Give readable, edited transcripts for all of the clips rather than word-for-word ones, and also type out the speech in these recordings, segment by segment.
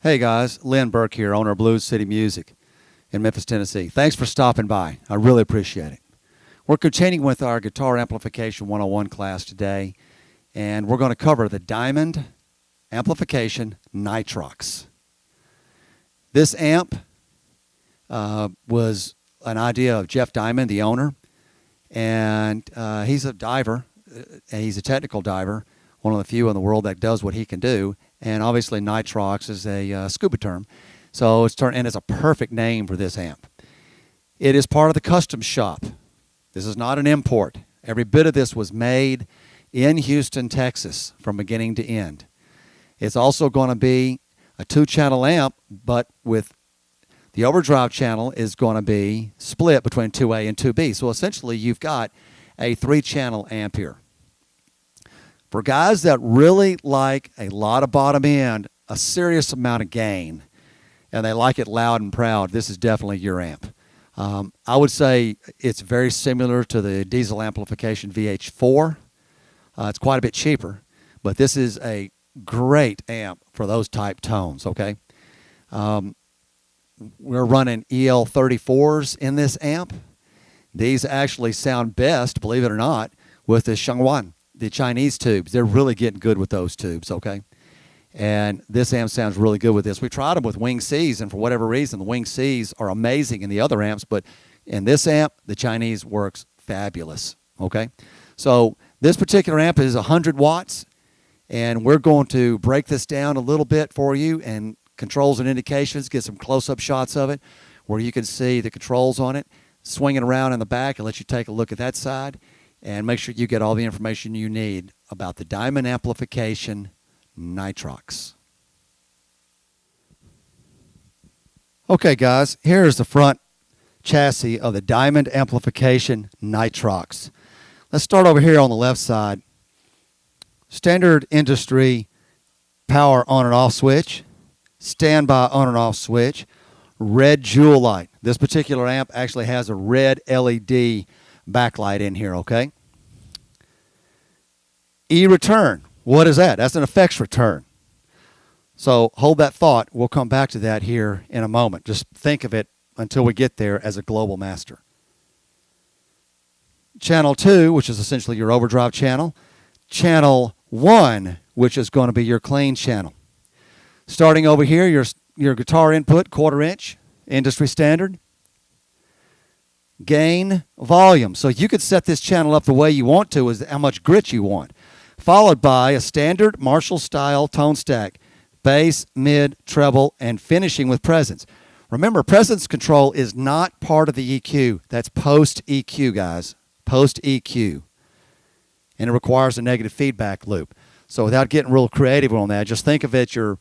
Hey guys, Lynn Burke here, owner of Blues City Music in Memphis, Tennessee. Thanks for stopping by. I really appreciate it. We're continuing with our Guitar Amplification 101 class today, and we're going to cover the Diamond Amplification Nitrox. This amp was an idea of Jeff Diamond, the owner, and he's a diver. He's a technical diver, one of the few in the world that does what he can do. And obviously nitrox is a scuba term, so it's turned, and it's a perfect name for this amp. It is part of the custom shop. This is not an import. Every bit of this was made in Houston, Texas, from beginning to end. It's also going to be a 2-channel amp, but with the overdrive channel is going to be split between 2A and 2B. So essentially, you've got a 3-channel amp here. For guys that really like a lot of bottom end, a serious amount of gain, and they like it loud and proud, this is definitely your amp. I would say it's very similar to the diesel amplification VH4. It's quite a bit cheaper, but this is a great amp for those type tones, okay? We're running EL34s in this amp. These actually sound best, believe it or not, with the Shangwan, the Chinese tubes. They're really getting good with those tubes, okay? And this amp sounds really good with this. We tried them with Wing Cs, and for whatever reason, the Wing Cs are amazing in the other amps, but in this amp, the Chinese works fabulous, okay? So this particular amp is 100 watts, and we're going to break this down a little bit for you, and controls and indications, get some close-up shots of it where you can see the controls on it, swing it around in the back and let you take a look at that side, and make sure you get all the information you need about the Diamond Amplification Nitrox. Okay, guys, here's the front chassis of the Diamond Amplification Nitrox. Let's start over here on the left side. Standard industry power on and off switch, standby on and off switch, red jewel light. This particular amp actually has a red LED backlight in here, okay? E-return, what is that? That's an effects return. So hold that thought. We'll come back to that here in a moment. Just think of it until we get there as a global master. Channel 2, which is essentially your overdrive channel. Channel 1, which is going to be your clean channel. Starting over here, your guitar input, 1/4 inch, industry standard. Gain, volume. So you could set this channel up the way you want to, is how much grit you want. Followed by a standard Marshall style tone stack, bass, mid, treble, and finishing with presence. Remember, presence control is not part of the EQ. That's post EQ, guys. Post EQ. And it requires a negative feedback loop. So without getting real creative on that, just think of it, you're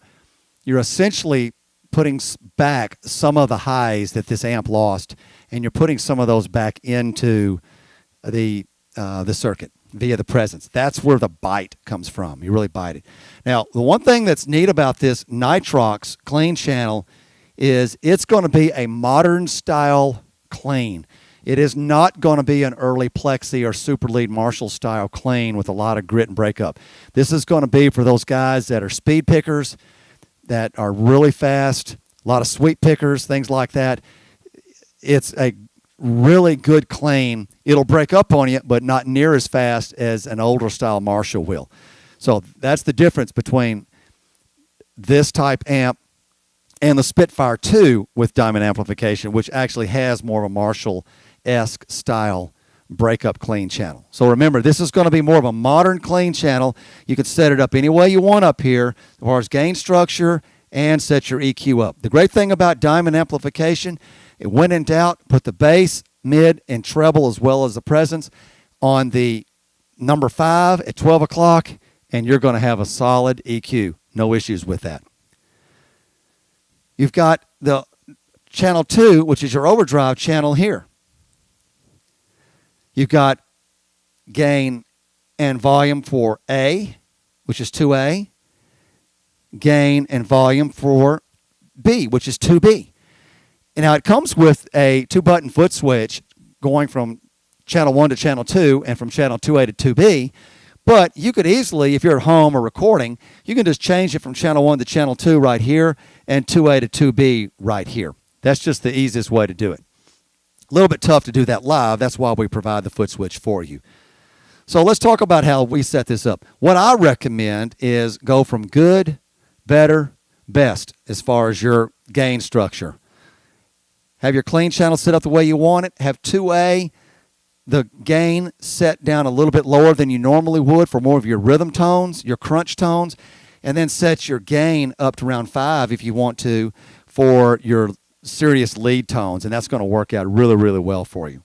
essentially putting back some of the highs that this amp lost, and you're putting some of those back into the circuit via the presence. That's where the bite comes from. You really bite it. Now, the one thing that's neat about this Nitrox clean channel is it's going to be a modern style clean. It is not going to be an early Plexi or Super Lead Marshall style clean with a lot of grit and breakup. This is going to be for those guys that are speed pickers, that are really fast, a lot of sweep pickers, things like that. It's a really good clean. It'll break up on you, but not near as fast as an older style Marshall will. So that's the difference between this type amp and the Spitfire 2 with Diamond Amplification, which actually has more of a Marshall-esque style breakup clean channel. So remember, this is going to be more of a modern clean channel. You can set it up any way you want up here as far as gain structure and set your EQ up. The great thing about Diamond Amplification, it when in doubt, put the bass, mid, and treble as well as the presence on the number 5 at 12 o'clock, and you're going to have a solid EQ. No issues with that. You've got the channel 2, which is your overdrive channel here. You've got gain and volume for A, which is 2A. Gain and volume for B, which is 2B. And now it comes with a 2-button foot switch going from channel 1 to channel 2 and from channel 2A to 2B. But you could easily, if you're at home or recording, you can just change it from channel 1 to channel 2 right here and 2A to 2B right here. That's just the easiest way to do it. A little bit tough to do that live. That's why we provide the foot switch for you. So let's talk about how we set this up. What I recommend is go from good, better, best as far as your gain structure. Have your clean channel set up the way you want it. Have 2A, the gain set down a little bit lower than you normally would for more of your rhythm tones, your crunch tones, and then set your gain up to around 5 if you want to for your serious lead tones, and that's going to work out really, really well for you.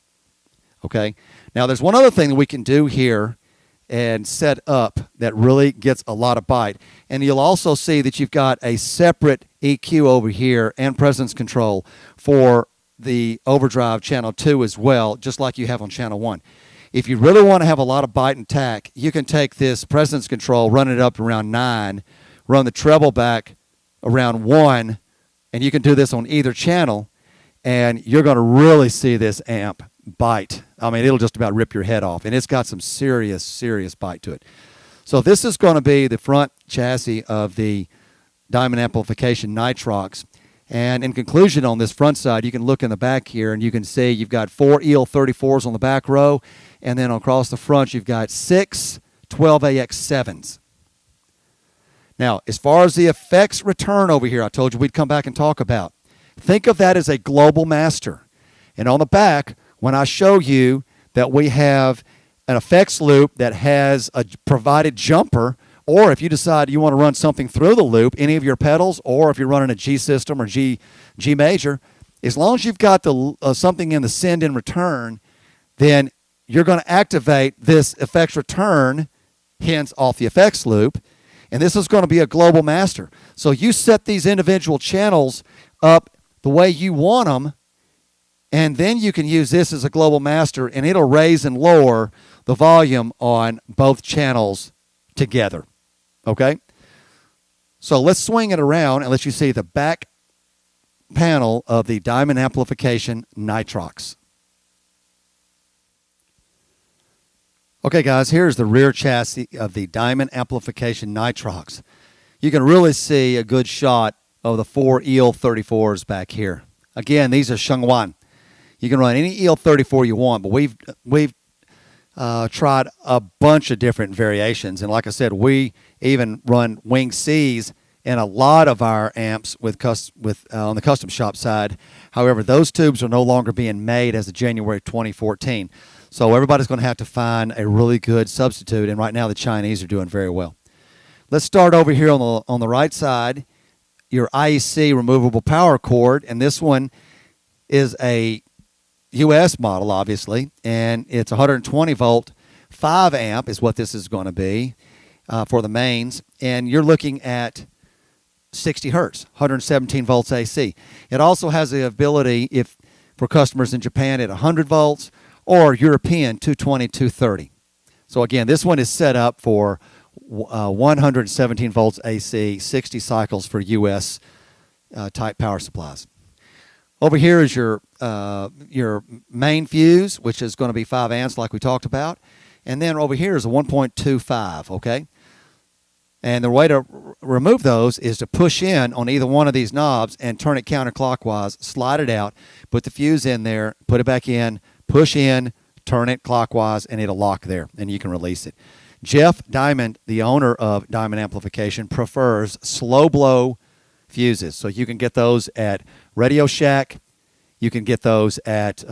Okay? Now, there's one other thing that we can do here and set up that really gets a lot of bite, and you'll also see that you've got a separate EQ over here and presence control for the Overdrive channel 2 as well, just like you have on channel 1. If you really want to have a lot of bite and tack, you can take this presence control, run it up to around 9, run the treble back around 1, and you can do this on either channel, and you're going to really see this amp bite. I mean, it'll just about rip your head off, and it's got some serious, serious bite to it. So this is going to be the front chassis of the Diamond Amplification Nitrox. And in conclusion, on this front side, you can look in the back here, and you can see you've got 4 EL34s on the back row, and then across the front, you've got 6 12AX7s. Now, as far as the effects return over here, I told you we'd come back and talk about. Think of that as a global master. And on the back, when I show you that we have an effects loop that has a provided jumper, or if you decide you want to run something through the loop, any of your pedals, or if you're running a G system or G major, as long as you've got the something in the send and return, then you're going to activate this effects return, hence off the effects loop, and this is going to be a global master. So you set these individual channels up the way you want them, and then you can use this as a global master, and it'll raise and lower the volume on both channels together. Okay? So let's swing it around and let you see the back panel of the Diamond Amplification Nitrox. Okay, guys, here's the rear chassis of the Diamond Amplification Nitrox. You can really see a good shot of the 4 EL34s back here. Again, these are Shengwan. You can run any EL34 you want, but we've tried a bunch of different variations, and like I said, we even run Wing C's in a lot of our amps on the custom shop side. However, those tubes are no longer being made as of January 2014. So everybody's going to have to find a really good substitute, and right now the Chinese are doing very well. Let's start over here on the right side, your IEC removable power cord, and this one is a US model, obviously, and it's 120 volt 5 amp is what this is going to be for the mains, and you're looking at 60 hertz, 117 volts AC. It also has the ability, if for customers in Japan, at 100 volts, or European 220, 230. So again, this one is set up for 117 volts AC, 60 cycles for US type power supplies. Over here is your main fuse, which is going to be 5 amps like we talked about. And then over here is a 1.25, okay? And the way to remove those is to push in on either one of these knobs and turn it counterclockwise, slide it out, put the fuse in there, put it back in, push in, turn it clockwise, and it'll lock there, and you can release it. Jeff Diamond, the owner of Diamond Amplification, prefers slow blow fuses. So you can get those at Radio Shack. You can get those at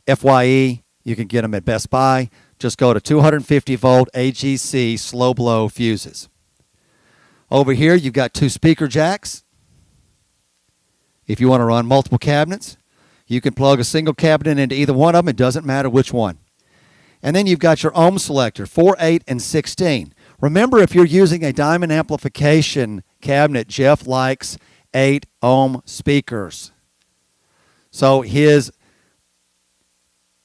FYE. You can get them at Best Buy. Just go to 250 volt AGC slow blow fuses. Over here, you've got 2 speaker jacks. If you want to run multiple cabinets, you can plug a single cabinet into either one of them. It doesn't matter which one. And then you've got your ohm selector, 4, 8, and 16. Remember, if you're using a Diamond Amplification cabinet, Jeff likes 8 ohm speakers. So his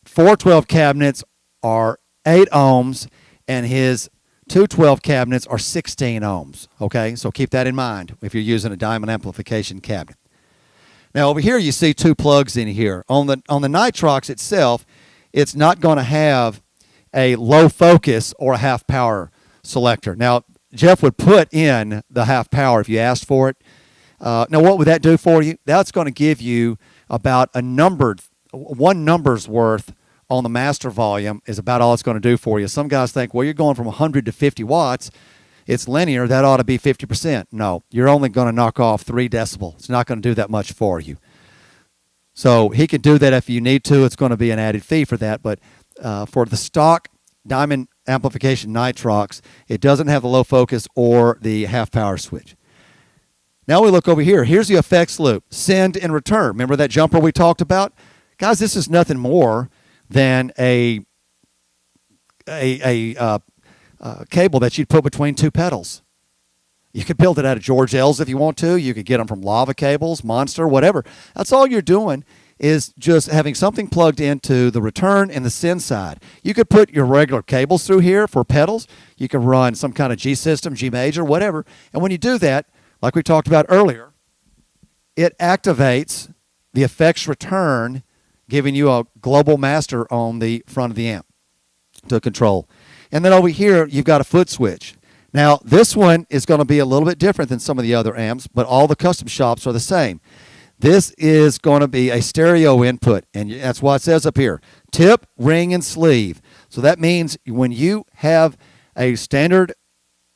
412 cabinets are 8 ohms, and his 212 cabinets are 16 ohms. Okay, so keep that in mind if you're using a Diamond Amplification cabinet. Now over here you see 2 plugs in here. On the Nitrox itself, it's not going to have a low focus or a half power selector. Now, Jeff would put in the half power if you asked for it. Now, what would that do for you? That's going to give you about one number's worth on the master volume is about all it's going to do for you. Some guys think, well, you're going from 100 to 50 watts. It's linear. That ought to be 50%. No, you're only going to knock off 3 decibels. It's not going to do that much for you. So he can do that if you need to. It's going to be an added fee for that. But for the stock Diamond Amplification Nitrox, it doesn't have the low focus or the half power switch. Now we look over here. Here's the effects loop, send and return. Remember that jumper we talked about? Guys, this is nothing more than a cable that you'd put between 2 pedals. You could build it out of George L's if you want to. You could get them from Lava Cables, Monster, whatever. That's all you're doing is just having something plugged into the return and the send side. You could put your regular cables through here for pedals. You can run some kind of G system, G major, whatever. And when you do that, like we talked about earlier, it activates the effects return, giving you a global master on the front of the amp to control. And then over here, you've got a foot switch. Now, this one is going to be a little bit different than some of the other amps, but all the custom shops are the same. This is going to be a stereo input, and that's what it says up here. Tip, ring, and sleeve. So that means when you have a standard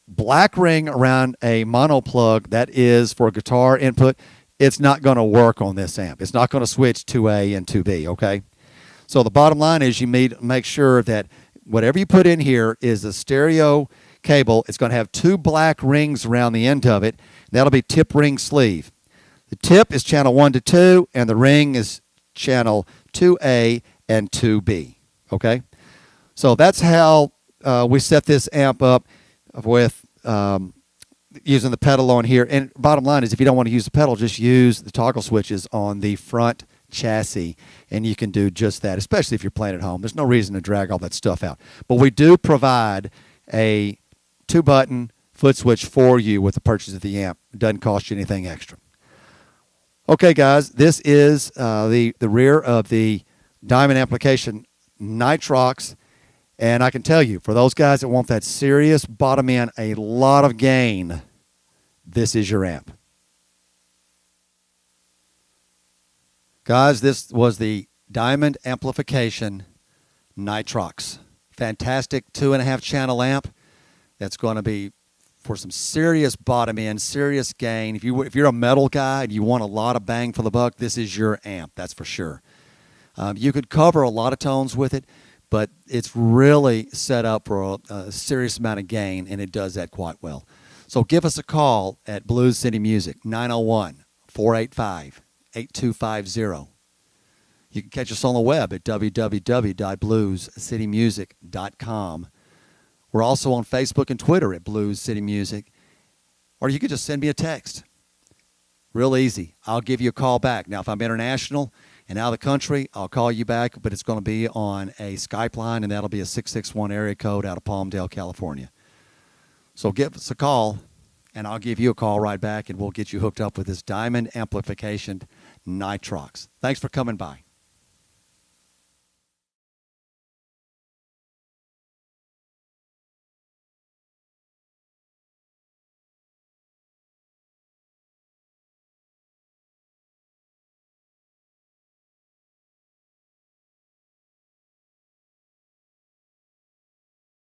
black ring around a mono plug that is for guitar input, it's not going to work on this amp. It's not going to switch 2A and 2B, okay? So the bottom line is you need to make sure that whatever you put in here is a stereo cable. It's going to have 2 black rings around the end of it. That'll be tip, ring, sleeve. The tip is channel 1 to 2, and the ring is channel 2A and 2B, okay? So that's how we set this amp up with using the pedal on here. And bottom line is if you don't want to use the pedal, just use the toggle switches on the front chassis, and you can do just that, especially if you're playing at home. There's no reason to drag all that stuff out. But we do provide a 2-button foot switch for you with the purchase of the amp. It doesn't cost you anything extra. Okay, guys, this is the rear of the Diamond Amplification Nitrox. And I can tell you, for those guys that want that serious bottom end, a lot of gain, this is your amp. Guys, this was the Diamond Amplification Nitrox. Fantastic 2.5 channel amp that's going to be for some serious bottom end, serious gain. If you're a metal guy and you want a lot of bang for the buck, this is your amp, that's for sure. You could cover a lot of tones with it, but it's really set up for a serious amount of gain, and it does that quite well. So give us a call at Blues City Music, 901-485-8250. You can catch us on the web at www.bluescitymusic.com. We're also on Facebook and Twitter at Blues City Music. Or you could just send me a text. Real easy. I'll give you a call back. Now, if I'm international and out of the country, I'll call you back, but it's going to be on a Skype line, and that'll be a 661 area code out of Palmdale, California. So give us a call, and I'll give you a call right back, and we'll get you hooked up with this Diamond Amplification Nitrox. Thanks for coming by.